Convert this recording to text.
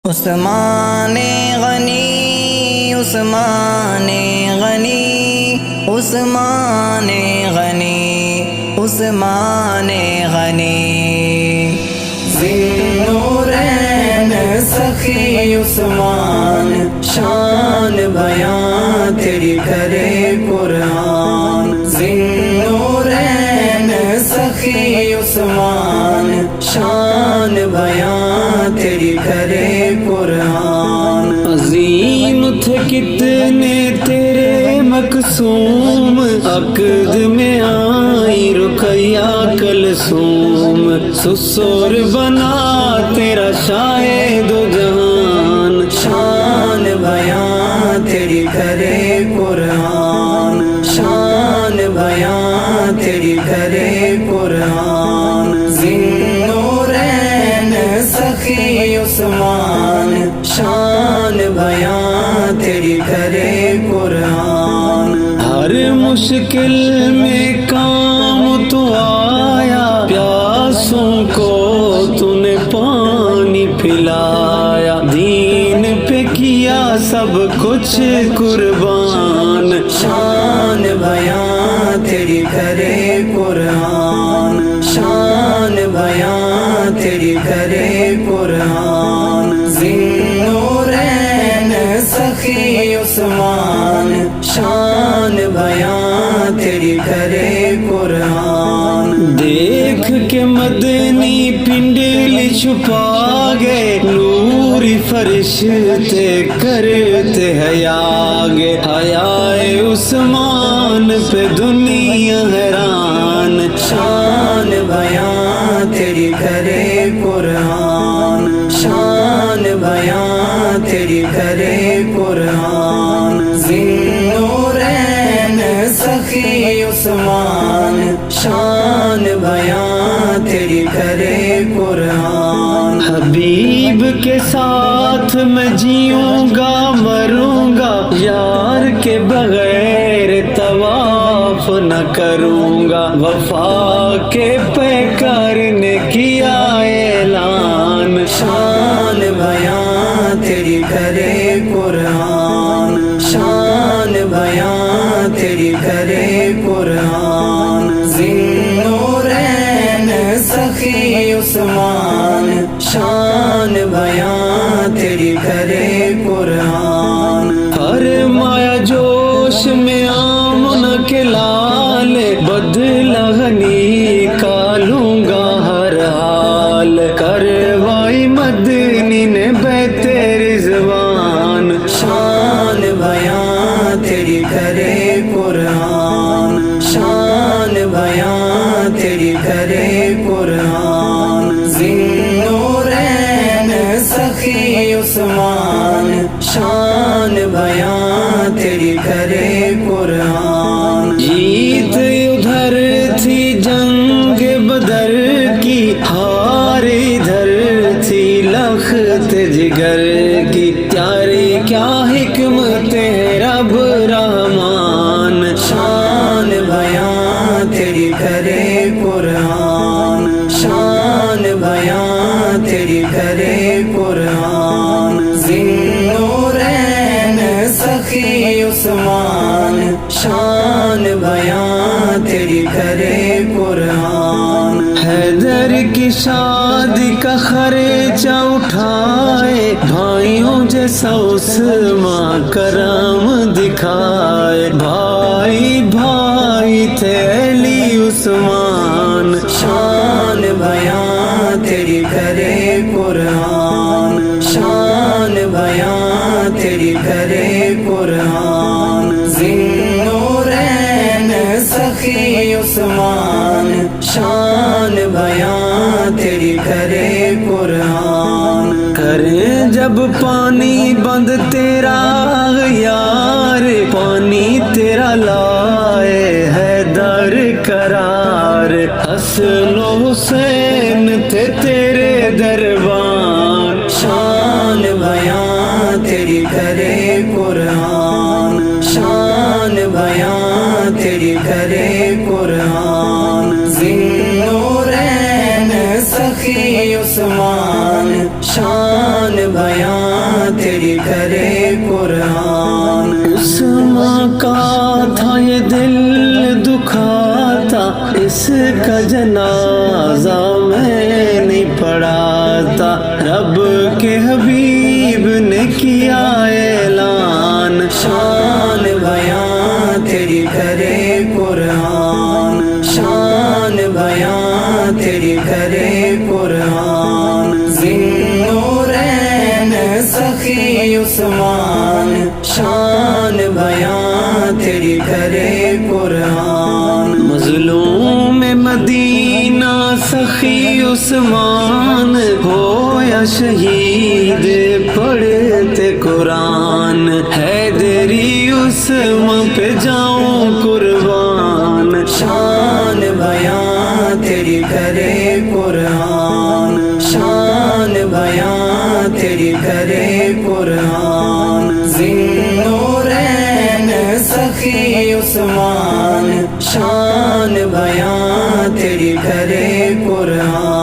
عثمان غنی عثمان غنی عثمان غنی عثمان غنی ذوالنورین سخی عثمان شان بیان تیری کرے قرآن ذوالنورین سخی عثمان شان بیان تیری کرے قرآن عظیم تھے کتنے تیرے مقصوم عقد میں آئی رقیہ کلثوم سسر بنا تیرا شاہد و جہان شان بیان تیری کرے قرآن شان بیان تیری کرے قرآن ذوالنورین سخی عثمان شان بیان تیری کرے قرآن ہر مشکل میں کام تو آیا پیاسوں کو تو نے پانی پلایا دین پہ کیا سب کچھ قربان شان بیان تیری کرے قرآن شان بیان تیری کرے قرآن ذوالنورین سخی عثمان شان بیان تیری کرے قرآن دیکھ کے مدنی پنڈل چھپا گئے نوری فرشتے کرتے حیاء حیائے عثمان پہ دنیا حیران شان بیان تیری کرے قرآن شان بیان تیری کرے قرآن ذوالنورین سخی عثمان شان بیان تیری کرے قرآن حبیب کے ساتھ میں جیوں گا مروں گا یار کے بغیر طواف نہ کروں گا وفا کے پیکر نے کیا اعلان شان بیان تیری کرے قرآن شان بیان تیری کرے قرآن ذوالنورین سخی عثمان شان بیان تیری کرے قرآن فرمایا جوش میں آمن کے لال بدلہ غنی کا لوں گا ہر حال کروائی مدنی نے بیت رضوان شان بیان تیری کرے قرآن شان بیان تیری کرے قرآن ذوالنورین سخی عثمان شان بیان تیری کرے قرآن جیت ادھر تھی جنگ بدر کی ہار ادھر تھی لخت جگر کی تیاری کیا حکمت ہے رب رحمان شان بیان تیری کرے قرآن شان بیان تیری کرے قرآن ذوالنورین سخی عثمان شان بیان تیری کرے قرآن حیدر کی شادی کا خرچہ اٹھائے بھائیوں جیسا عثمان کرم دکھائے بھائی بھائی تھے علی عثمان شان بیان تیری کرے قرآن شان بیان تیری کرے قرآن ذوالنورین سخی عثمان شان بیان تیری کرے قرآن کریں جب پانی بند تیرا یار پانی تیرا لائے حیدر قرار حسن و حسین تھے تیرے دربان شان بیان تیری کرے قرآن شان بیان تیری کرے قرآن ذوالنورین سخی عثمان شان بیان تیری کرے قرآن اس ماں کا تھا یہ دل دکھاتا اس کا جنازہ میں نہیں پڑھا تھا رب کے حبیب نے کیا اعلان شان بیان تیری کرے قرآن شان بیان تیری کرے قرآن ذی-النورین سخی عثمان شان بیان تیری کرے قرآن مظلوم مدینہ سخی عثمان ہو یا شہید پڑھتے قرآن حیدری عثمان پہ جاؤں قربان شان بیان تیری کرے قرآن شان بیان تیری کرے قرآن ذی-النورین سخی عثمان شان بیان تیری کرے قرآن